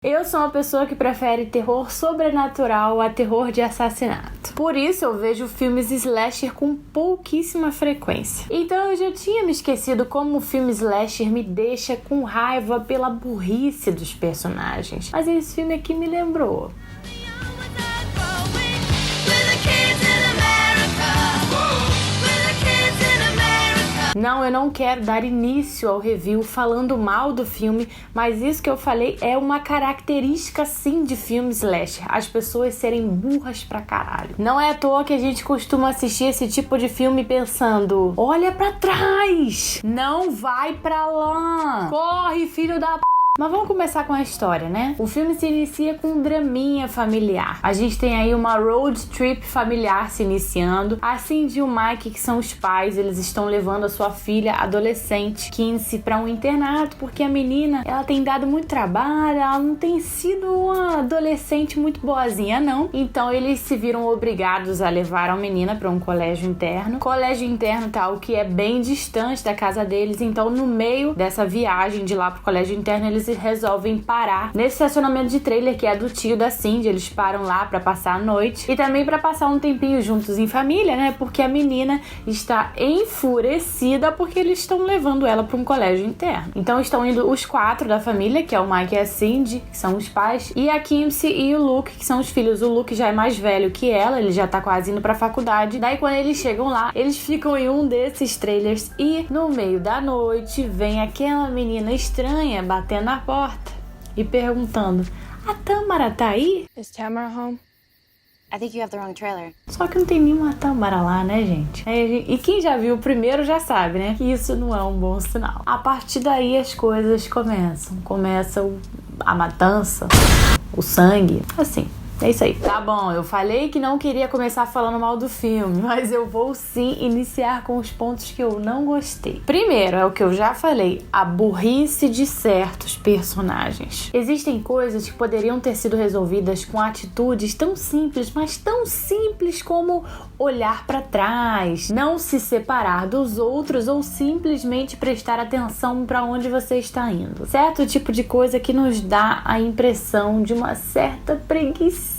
Eu sou uma pessoa que prefere terror sobrenatural a terror de assassinato. Por isso eu vejo filmes slasher com pouquíssima frequência. Então eu já tinha me esquecido como o filme slasher me deixa com raiva pela burrice dos personagens. Mas esse filme aqui me lembrou. Não, eu não quero dar início ao review falando mal do filme, mas isso que eu falei é uma característica sim de filme slasher, as pessoas serem burras pra caralho. Não é à toa que a gente costuma assistir esse tipo de filme pensando, olha pra trás, não vai pra lá, corre filho da p... Mas vamos começar com a história, né? O filme se inicia com um draminha familiar. A gente tem aí uma road trip familiar se iniciando. A Cindy e o Mike, que são os pais, eles estão levando a sua filha adolescente, Kinsey, para um internato, porque a menina, ela tem dado muito trabalho, ela não tem sido uma adolescente muito boazinha, não. Então eles se viram obrigados a levar a menina para um colégio interno. Colégio interno tal, que é bem distante da casa deles. Então no meio dessa viagem de lá pro colégio interno, eles resolvem parar nesse estacionamento de trailer que é do tio da Cindy. Eles param lá pra passar a noite e também pra passar um tempinho juntos em família, né? Porque a menina está enfurecida porque eles estão levando ela pra um colégio interno. Então estão indo os quatro da família, que é o Mike e a Cindy, que são os pais, e a Kinsey e o Luke, que são os filhos. O Luke já é mais velho que ela, ele já tá quase indo pra faculdade. Daí quando eles chegam lá, eles ficam em um desses trailers e no meio da noite vem aquela menina estranha batendo na porta e perguntando: a Tâmara tá aí? Is Tamara home? I think you have the wrong trailer. Só que não tem nenhuma Tâmara lá, né, gente? E quem já viu o primeiro já sabe, né? Que isso não é um bom sinal. A partir daí as coisas começam. Começa a matança, o sangue, assim. É isso aí. Tá bom, eu falei que não queria começar falando mal do filme, mas eu vou sim iniciar com os pontos que eu não gostei. Primeiro, é o que eu já falei, a burrice de certos personagens. Existem coisas que poderiam ter sido resolvidas com atitudes tão simples, mas tão simples como olhar pra trás, não se separar dos outros ou simplesmente prestar atenção pra onde você está indo. Certo tipo de coisa que nos dá a impressão de uma certa preguiça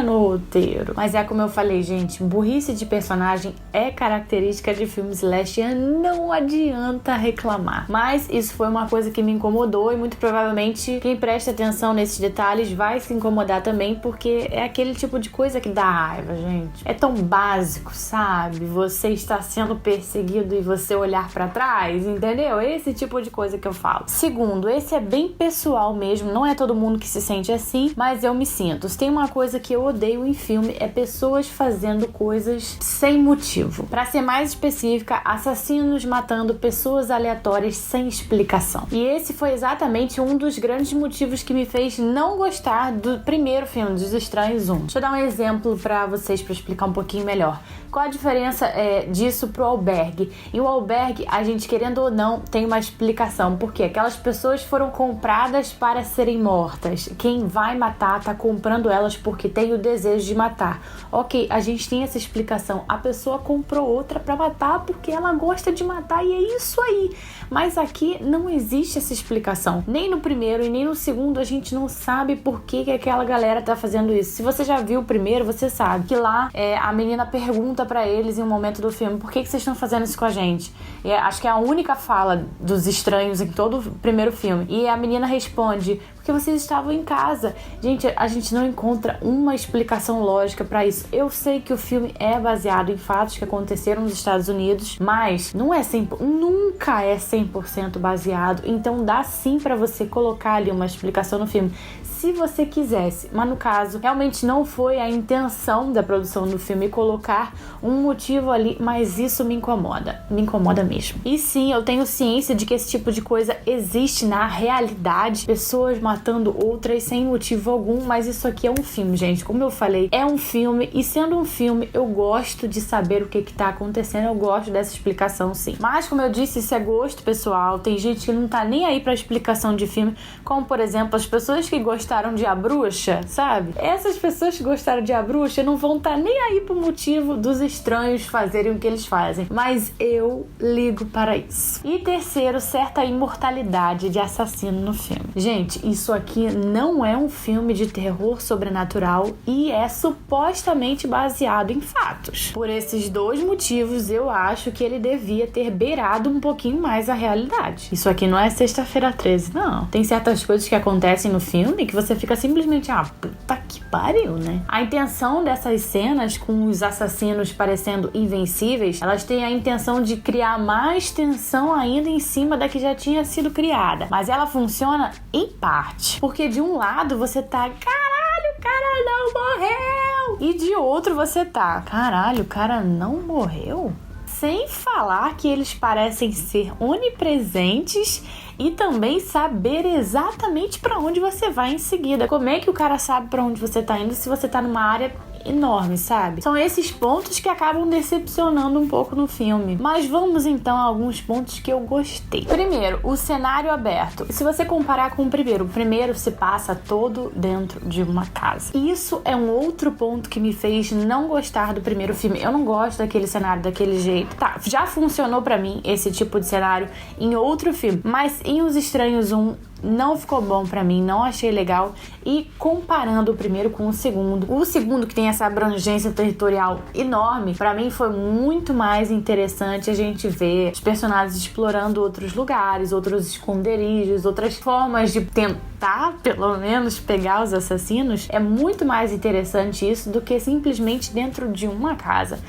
no roteiro. Mas é como eu falei, gente, burrice de personagem é característica de filmes slasher, não adianta reclamar. Mas isso foi uma coisa que me incomodou e muito provavelmente quem presta atenção nesses detalhes vai se incomodar também, porque é aquele tipo de coisa que dá raiva, gente. É tão básico, sabe? Você está sendo perseguido e você olhar pra trás, entendeu? Esse tipo de coisa que eu falo. Segundo, esse é bem pessoal mesmo, não é todo mundo que se sente assim, mas eu me sinto. Se tem uma coisa que eu odeio em filme é pessoas fazendo coisas sem motivo. Pra ser mais específica, assassinos matando pessoas aleatórias sem explicação. E esse foi exatamente um dos grandes motivos que me fez não gostar do primeiro filme, dos Estranhos 1. Deixa eu dar um exemplo pra vocês, pra explicar um pouquinho melhor. Qual a diferença disso pro albergue? Em o albergue, a gente, querendo ou não, tem uma explicação. Porque aquelas pessoas foram compradas para serem mortas. Quem vai matar tá comprando elas porque tem o desejo de matar. Ok, a gente tem essa explicação. A pessoa comprou outra para matar porque ela gosta de matar e é isso aí. Mas aqui não existe essa explicação. Nem no primeiro e nem no segundo a gente não sabe por que aquela galera tá fazendo isso. Se você já viu o primeiro, você sabe que lá a menina pergunta pra eles em um momento do filme: por que vocês estão fazendo isso com a gente? E acho que é a única fala dos estranhos em todo o primeiro filme. E a menina responde: porque vocês estavam em casa. Gente, a gente não encontra uma explicação lógica pra isso. Eu sei que o filme é baseado em fatos que aconteceram nos Estados Unidos, mas não é nunca é 100% baseado. Então dá sim pra você colocar ali uma explicação no filme, se você quisesse. Mas no caso, realmente não foi a intenção da produção do filme colocar um motivo ali, mas isso me incomoda. Me incomoda mesmo. E sim, eu tenho ciência de que esse tipo de coisa existe na realidade. Pessoas matando outras sem motivo algum, mas isso aqui é um filme, gente. Como eu falei, é um filme e sendo um filme, eu gosto de saber o que tá acontecendo, eu gosto dessa explicação sim. Mas como eu disse, isso é gosto pessoal. Tem gente que não tá nem aí pra explicação de filme, como por exemplo, as pessoas que gostaram de A Bruxa, sabe? Essas pessoas que gostaram de A Bruxa não vão estar nem aí pro motivo dos estranhos fazerem o que eles fazem. Mas eu ligo para isso. E terceiro, certa imortalidade de assassino no filme. Gente, isso isso aqui não é um filme de terror sobrenatural e é supostamente baseado em fatos. Por esses dois motivos, eu acho que ele devia ter beirado um pouquinho mais a realidade. Isso aqui não é Sexta-feira 13, não. Tem certas coisas que acontecem no filme que você fica simplesmente, puta que pariu, né? A intenção dessas cenas com os assassinos parecendo invencíveis, elas têm a intenção de criar mais tensão ainda em cima da que já tinha sido criada. Mas ela funciona em parte. Porque de um lado você tá, caralho, o cara não morreu! E de outro você tá, caralho, o cara não morreu? Sem falar que eles parecem ser onipresentes e também saber exatamente para onde você vai em seguida. Como é que o cara sabe para onde você tá indo se você tá numa área enorme, sabe? São esses pontos que acabam decepcionando um pouco no filme. Mas vamos então a alguns pontos que eu gostei. Primeiro, o cenário aberto. Se você comparar com o primeiro se passa todo dentro de uma casa. Isso é um outro ponto que me fez não gostar do primeiro filme. Eu não gosto daquele cenário daquele jeito. Tá, já funcionou pra mim esse tipo de cenário em outro filme, mas em Os Estranhos 1 não ficou bom pra mim, não achei legal. E comparando o primeiro com o segundo que tem essa abrangência territorial enorme, pra mim foi muito mais interessante a gente ver os personagens explorando outros lugares, outros esconderijos, outras formas de tentar, pelo menos, pegar os assassinos. É muito mais interessante isso do que simplesmente dentro de uma casa.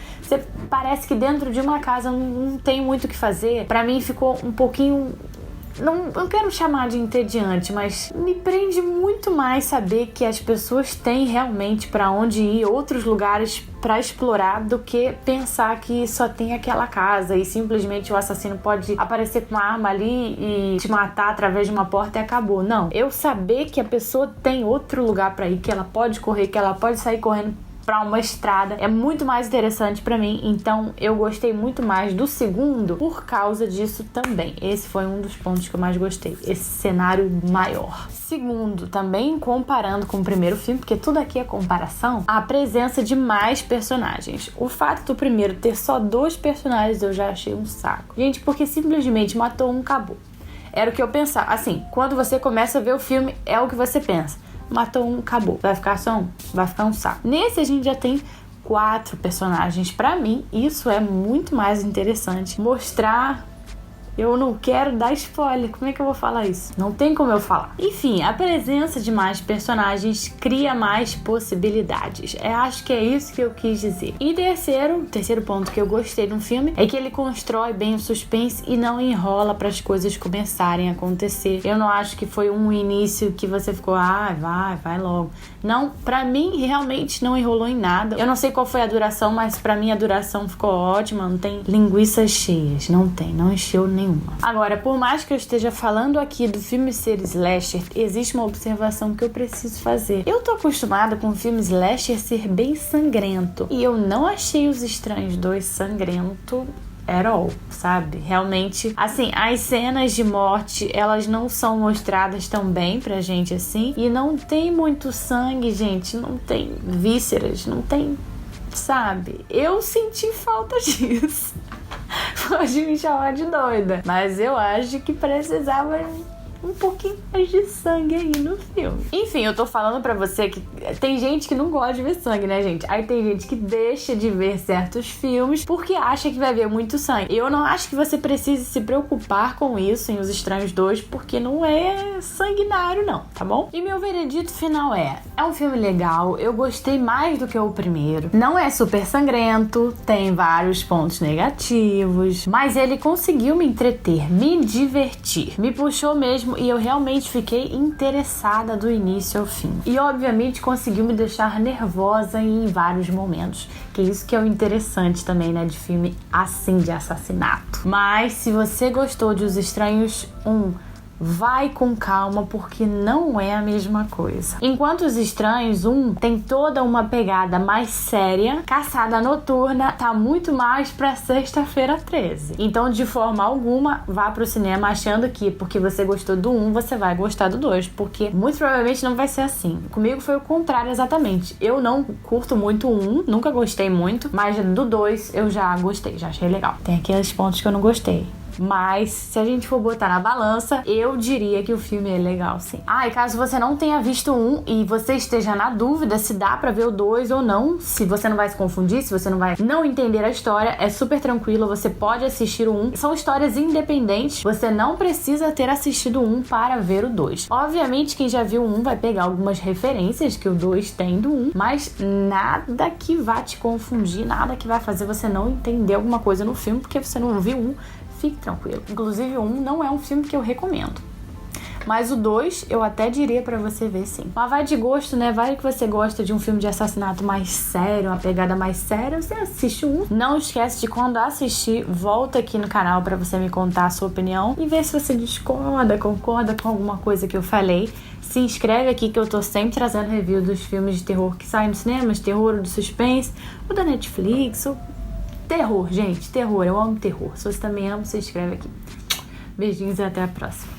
Parece que dentro de uma casa não tem muito o que fazer. Pra mim ficou um pouquinho... Não quero chamar de entediante, mas me prende muito mais saber que as pessoas têm realmente para onde ir, outros lugares para explorar, do que pensar que só tem aquela casa e simplesmente o assassino pode aparecer com uma arma ali e te matar através de uma porta e acabou. Não, eu saber que a pessoa tem outro lugar para ir, que ela pode correr, que ela pode sair correndo para uma estrada, é muito mais interessante para mim. Então eu gostei muito mais do segundo por causa disso também. Esse foi um dos pontos que eu mais gostei, esse cenário maior. Segundo, também comparando com o primeiro filme, porque tudo aqui é comparação, a presença de mais personagens. O fato do primeiro ter só 2 personagens eu já achei um saco. Gente, porque simplesmente matou um, acabou. Era o que eu pensava. Assim, quando você começa a ver o filme, é o que você pensa. Matou um, acabou. Vai ficar só um? Vai ficar um saco. Nesse a gente já tem 4 personagens. Pra mim, isso é muito mais interessante. Mostrar... Eu não quero dar spoiler. Como é que eu vou falar isso? Não tem como eu falar. Enfim, a presença de mais personagens cria mais possibilidades. Eu acho que é isso que eu quis dizer. E terceiro ponto que eu gostei no filme é que ele constrói bem o suspense e não enrola para as coisas começarem a acontecer. Eu não acho que foi um início que você ficou, vai logo. Não, pra mim realmente não enrolou em nada. Eu não sei qual foi a duração, mas pra mim a duração ficou ótima. Não tem linguiças cheias, não encheu nenhuma. Agora, por mais que eu esteja falando aqui do filme ser slasher, existe uma observação que eu preciso fazer. Eu tô acostumada com o filme slasher ser bem sangrento, e eu não achei Os Estranhos 2 sangrento at all, sabe? Realmente, assim, as cenas de morte, elas não são mostradas tão bem pra gente assim, e não tem muito sangue, gente, não tem vísceras, não tem, sabe? Eu senti falta disso. Pode me chamar de doida, mas eu acho que precisava um pouquinho mais de sangue aí no filme. Enfim, eu tô falando pra você que tem gente que não gosta de ver sangue, né, gente? Aí tem gente que deixa de ver certos filmes porque acha que vai ver muito sangue. Eu não acho que você precise se preocupar com isso em Os Estranhos 2, porque não é sanguinário não, tá bom? E meu veredito final é um filme legal, eu gostei mais do que o primeiro. Não é super sangrento, tem vários pontos negativos, mas ele conseguiu me entreter, me divertir, me puxou mesmo e eu realmente fiquei interessada do início ao fim. E obviamente conseguiu me deixar nervosa em vários momentos, que isso que é o interessante também, né, de filme assim, de assassinato. Mas se você gostou de Os Estranhos 1, vai com calma, porque não é a mesma coisa. Enquanto Os Estranhos 1 tem toda uma pegada mais séria, Caçada Noturna tá muito mais pra Sexta-feira 13. Então, de forma alguma, vá pro cinema achando que porque você gostou do 1, você vai gostar do 2, porque muito provavelmente não vai ser assim. Comigo foi o contrário exatamente. Eu não curto muito o 1, nunca gostei muito, mas do 2 eu já gostei, já achei legal. Tem aqueles pontos que eu não gostei, Mas se a gente for botar na balança, eu diria que o filme é legal, sim. E caso você não tenha visto um e você esteja na dúvida se dá pra ver o 2 ou não, se você não vai se confundir, se você não vai não entender a história, é super tranquilo, você pode assistir o 1. São histórias independentes, você não precisa ter assistido o 1 para ver o 2. Obviamente, quem já viu o 1 vai pegar algumas referências que o 2 tem do 1, mas nada que vá te confundir, nada que vai fazer você não entender alguma coisa no filme, porque você não viu um, fique tranquilo. Inclusive o 1 não é um filme que eu recomendo. Mas o 2, eu até diria pra você ver, sim. Mas vai de gosto, né? Vai que você gosta de um filme de assassinato mais sério, uma pegada mais séria, você assiste um. Não esquece de, quando assistir, volta aqui no canal pra você me contar a sua opinião e ver se você discorda, concorda com alguma coisa que eu falei. Se inscreve aqui que eu tô sempre trazendo review dos filmes de terror que saem no cinema, de terror ou de suspense, ou da Netflix, ou terror, gente, terror. Eu amo terror. Se você também ama, se inscreve aqui. Beijinhos e até a próxima.